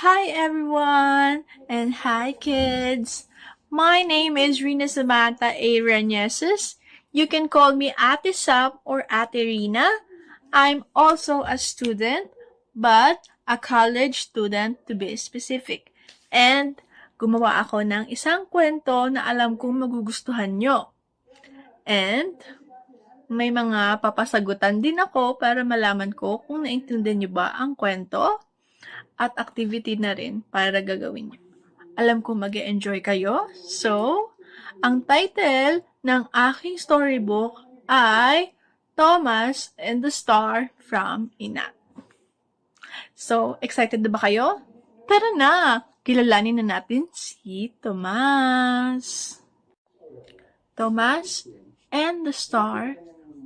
Hi everyone and hi kids. My name is Rina Samantha A. Reneses. You can call me Ate Sap or Ate Rina. I'm also a student, but a college student to be specific. And gumawa ako ng isang kwento na alam kong magugustuhan nyo. And may mga papasagutan din ako para malaman ko kung naintindihan nyo ba ang kwento at activity na rin para gagawin nyo. Alam ko mag-enjoy kayo. So, ang title ng aking storybook ay Thomas and the Star from Ina. So, excited na ba kayo? Tara na! Kilalanin na natin si Thomas. Thomas and the Star,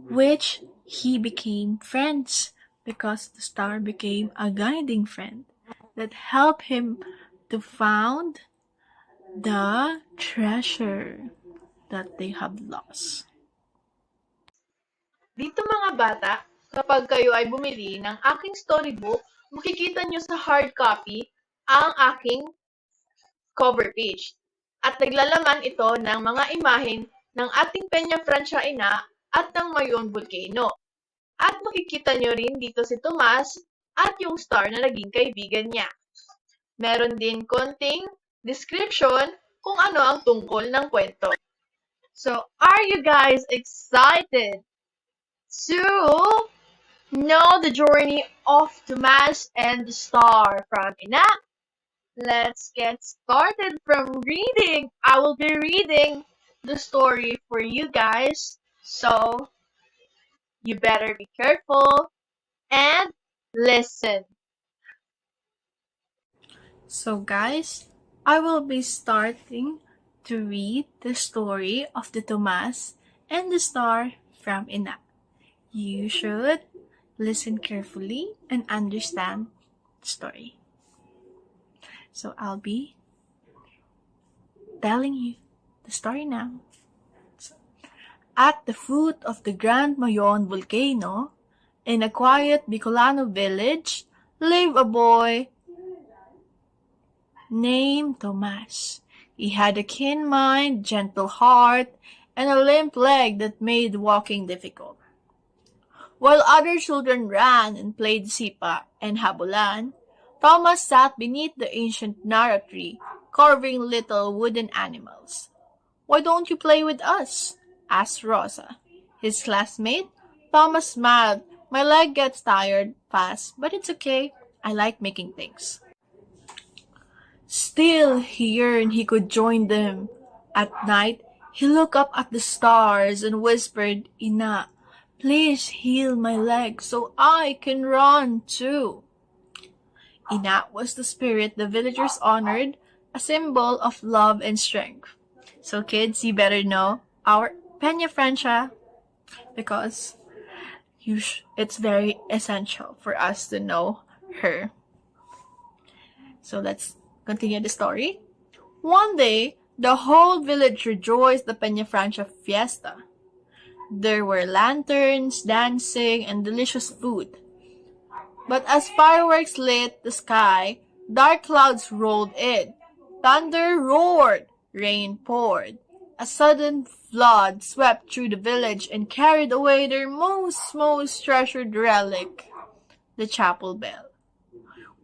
which he became friends because the star became a guiding friend that helped him to found the treasure that they have lost. Dito mga bata, kapag kayo ay bumili ng aking storybook, makikita nyo sa hard copy ang aking cover page. At naglalaman ito ng mga imahen ng ating Peña Francia ina at ng Mayon Volcano. At makikita nyo rin dito si Tomas at yung star na naging kaibigan niya. Meron din konting description kung ano ang tungkol ng kwento. So, are you guys excited to know the journey of Tomas and the star from Ina? Let's get started from reading. I will be reading the story for you guys, so you better be careful and listen. So guys, I will be starting to read the story of the Thomas and the star from Ina. You should listen carefully and understand the story. So I'll be telling you the story now. At the foot of the Grand Mayon volcano, in a quiet Bicolano village, lived a boy named Tomas. He had a keen mind, gentle heart, and a limp leg that made walking difficult. While other children ran and played sipa and habulan, Thomas sat beneath the ancient nara tree, carving little wooden animals. "Why don't you play with us?" asked Rosa. His classmate. Thomas smiled. "My leg gets tired fast, but it's okay. I like making things." Still, he yearned he could join them. At night, he looked up at the stars and whispered, "Ina, please heal my leg so I can run too." Ina was the spirit the villagers honored, a symbol of love and strength. So kids, you better know our Peña Francia because it's very essential for us to know her. So let's continue the story. One day, the whole village rejoiced the Peña Francia fiesta. There were lanterns, dancing, and delicious food. But as fireworks lit the sky, dark clouds rolled in. Thunder roared, rain poured. A sudden flood swept through the village and carried away their most treasured relic, the chapel bell,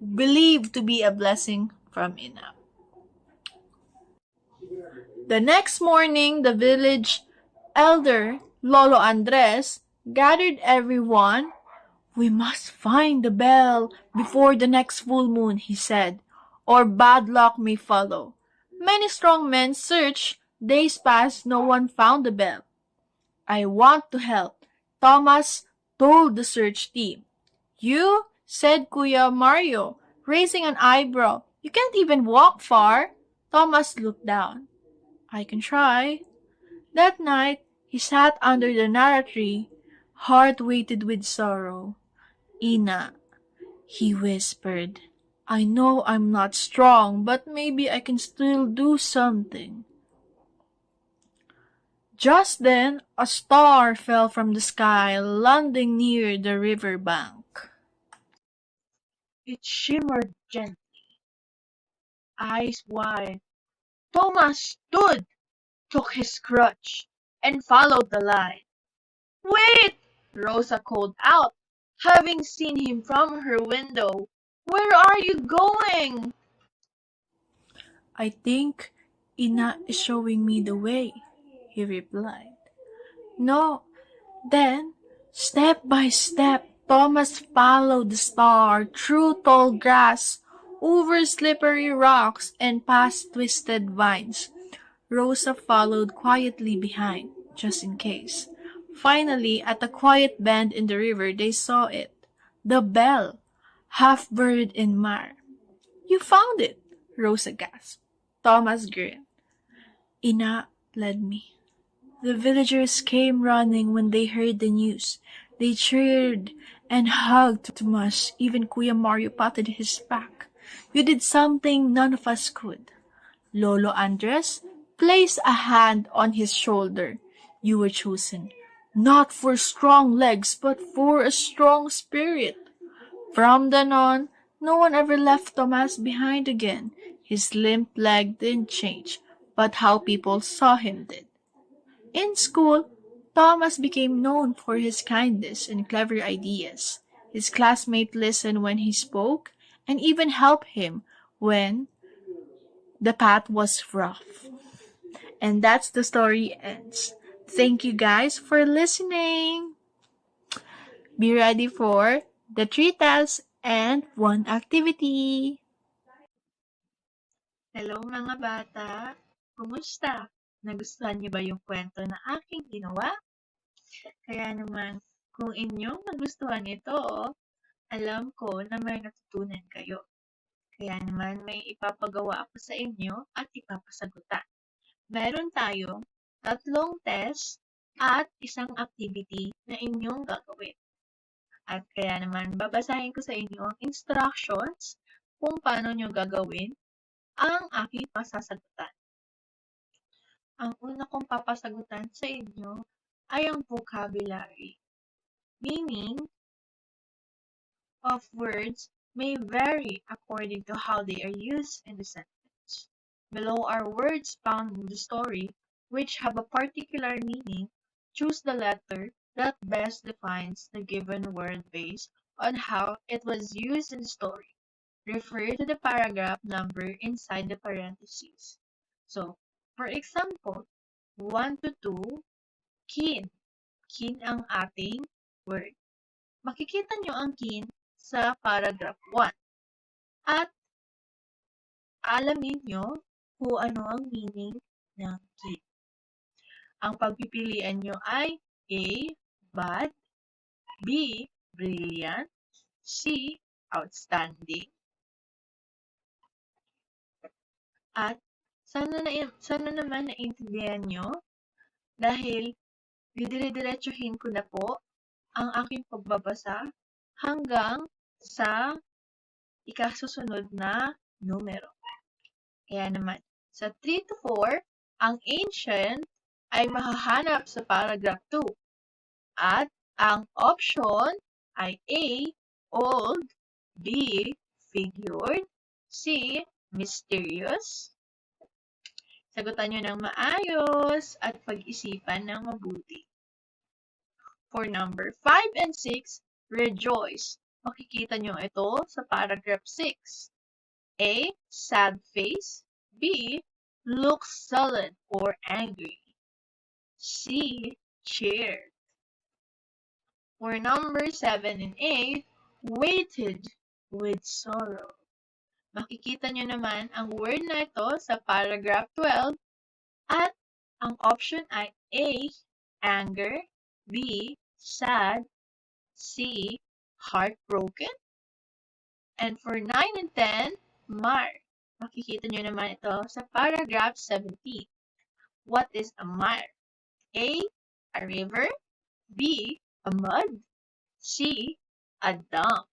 believed to be a blessing from Ina. The next morning, the village elder, Lolo Andres, gathered everyone. "We must find the bell before the next full moon," he said, "or bad luck may follow." Many strong men searched. Days passed, no one found the bell. "I want to help," Thomas told the search team. "You?" said Kuya Mario, raising an eyebrow. "You can't even walk far." Thomas looked down. "I can try." That night, he sat under the nara tree, heart weighted with sorrow. "Ina," he whispered, "I know I'm not strong, but maybe I can still do something." Just then, a star fell from the sky, landing near the river bank. It shimmered gently, eyes wide. Thomas stood, took his crutch, and followed the line. "Wait!" Rosa called out, having seen him from her window. "Where are you going?" I think Ina is showing me the way, he replied. No, then, step by step, Thomas followed the star through tall grass, over slippery rocks, and past twisted vines. Rosa followed quietly behind, just in case. Finally, at a quiet bend in the river, they saw it. The bell, half buried in mire. You found it, Rosa gasped. Thomas grinned. Ina led me. The villagers came running when they heard the news. They cheered and hugged Tomas. Even Kuya Mario patted his back. You did something none of us could. Lolo Andres placed a hand on his shoulder. You were chosen, not for strong legs, but for a strong spirit. From then on, no one ever left Tomas behind again. His limp leg didn't change, but how people saw him did. In school, Thomas became known for his kindness and clever ideas. His classmates listened when he spoke and even helped him when the path was rough. And that's the story ends. Thank you guys for listening. Be ready for the 3 tests and 1 activity. Hello mga bata! Kumusta? Nagustuhan niyo ba yung kwento na aking ginawa? Kaya naman, kung inyong nagustuhan ito, alam ko na may natutunan kayo. Kaya naman may ipapagawa ako sa inyo at ipapasagutan. Meron tayong 3 test at 1 activity na inyong gagawin. At kaya naman babasahin ko sa inyo ang instructions kung paano nyo gagawin ang aking pasasagutan. Ang una kong papasagutan sa inyo ay ang vocabulary, meaning of words may vary according to how they are used in the sentence. Below are words found in the story which have a particular meaning. Choose the letter that best defines the given word based on how it was used in the story. Refer to the paragraph number inside the parentheses. So, for example, 1 to 2, kin. Kin ang ating word. Makikita nyo ang kin sa paragraph 1. At alamin nyo kung ano ang meaning ng kin. Ang pagpipilian nyo ay A. Bad, B. Brilliant, C. Outstanding, at sana naman naintindihan nyo dahil didire-diretsuhin ko na po ang aking pagbabasa hanggang sa ikasusunod na numero. Kaya naman, sa 3 to 4, ang ancient ay mahahanap sa paragraph 2 at ang option ay A. Old, B. Figured, C. Mysterious. Sagutan nyo ng maayos at pag-isipan ng mabuti. For number 5 and 6, rejoice. Makikita nyo ito sa paragraph 6. A. Sad face. B. Looks sullen or angry. C. Cheered. For number 7 and 8, waited with sorrow. Makikita nyo naman ang word na ito sa paragraph 12 at ang option ay A. Anger, B. Sad, C. Heartbroken. And for 9 and 10, mar. Makikita nyo naman ito sa paragraph 17. What is a mar? A. A river, B. A mud, C. A dump.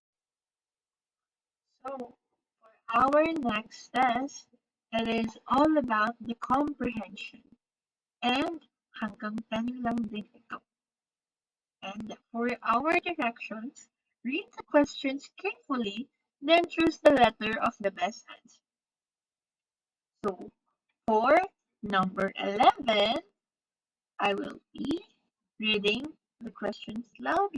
So, for our next test, it is all about the comprehension. And hanggang 10 lang din ito. And for our directions, read the questions carefully, then choose the letter of the best answer. So, for number 11, I will be reading the questions loudly.